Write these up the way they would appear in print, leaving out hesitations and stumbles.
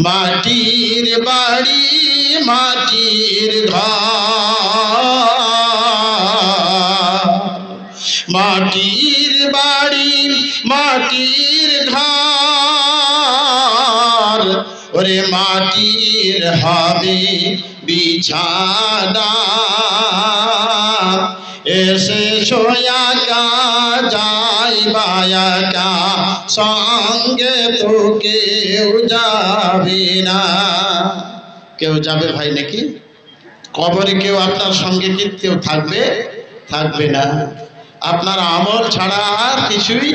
মাটির বাড়ি মাটির ঘর, মাটির বাড়ি মাটির ঘর, ওরে মাটির হবে বিছানা। এসে সোয়াকা যাইবা একা, সঙ্গে তো কেউ যাবে না। কেউ যাবে ভাই নাকি? কবরে কেউ আপনার সঙ্গে কি কেউ থাকবে? থাকবে না। আপনার আমল ছাড়া আর কিছুই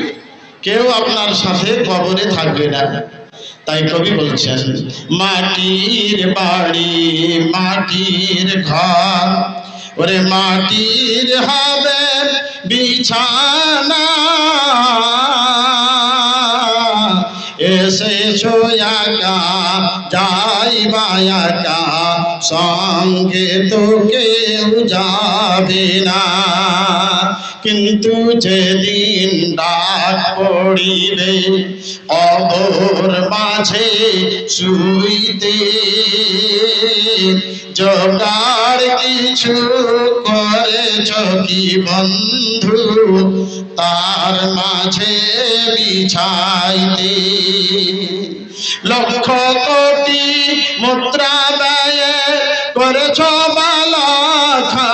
কেউ আপনার সাথে কবরে থাকবে না। তাই কবি বলছেন মাটির বাড়ি মাটির ঘর, ওরে মাটির হবে বিছানা। এসে সোয়াকা যাইবা একা, সঙ্গে তো কেউ যাবে না। কিন্তু যেদিন ডাক পড়িবে কবর মাঝে শুইতে, জোগাড় কিছু করেছ কি বন্ধু তার মাঝে বিছাইতে? লক্ষ কোটি মুদ্রা ব্যয়ে করেছ বালাখানা,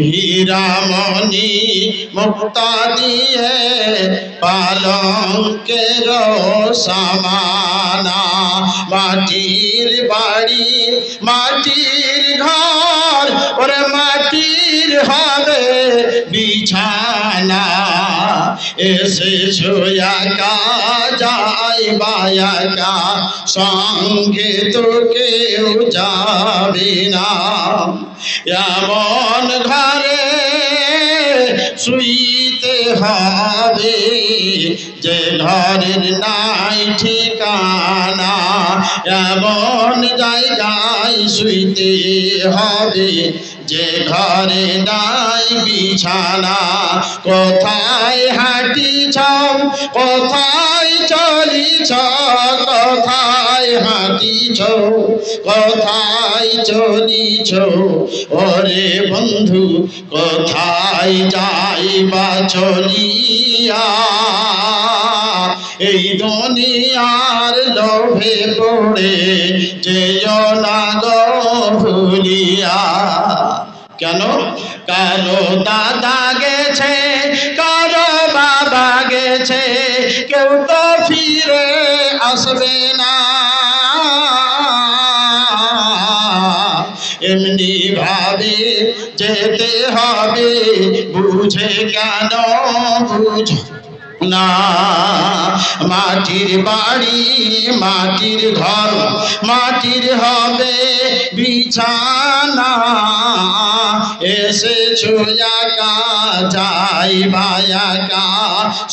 হীরামণি মুক্তা দিয়ে পালঙ্কের সামানা। মাটির বাড়ি মাটির ঘর, ওরে মাটির হবে বিছানা। এসে সোয়াকা যাইবা একা, সঙ্গে তো কেউ যাবে না। এমন ঘরে শুইতে হবে যে ঘরের নাই ঠিকানা, এমন জায়গায় শুইতে হবে যে ঘরে নাই বিছানা। কোথায় হাঁটিছ কোথায় চলিছ, কোথায় হাঁটিছ কোথায় চলিছ, ওরে বন্ধু কোথায় যাইবা চলিয়া? এই দুনিয়ার লোভে পড়ে যেও না গো ভুলিয়া। কেন? কারো দাদা গেছে কারো বাবা গেছে, কেউ তো ফিরে আসবে না। এমনি ভাবে যেতে হবে, বুঝে কেন বুঝ না? মাটির বাড়ি মাটির ঘর, মাটির হবে বিছানা। এসেছো একা যাইবা একা,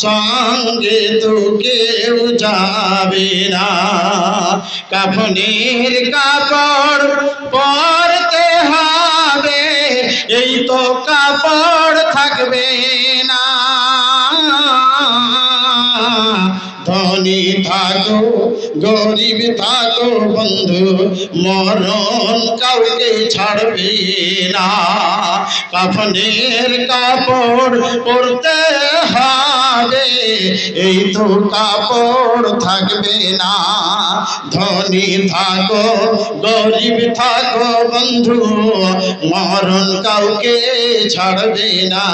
সঙ্গে তো কেউ যাবে না। কাফনের কাপড় পরতে হবে, এই তো কাপড় থাকবে না। ধনী থাকো গরিব থাকো বন্ধু, মরণ কাউকে ছাড়বে না। কাফনের কাপড় পরতে হবে, এই তো কাপড় থাকবে না। ধনী থাকো গরিব থাকো বন্ধু, মরণ কাউকে ছাড়বে না।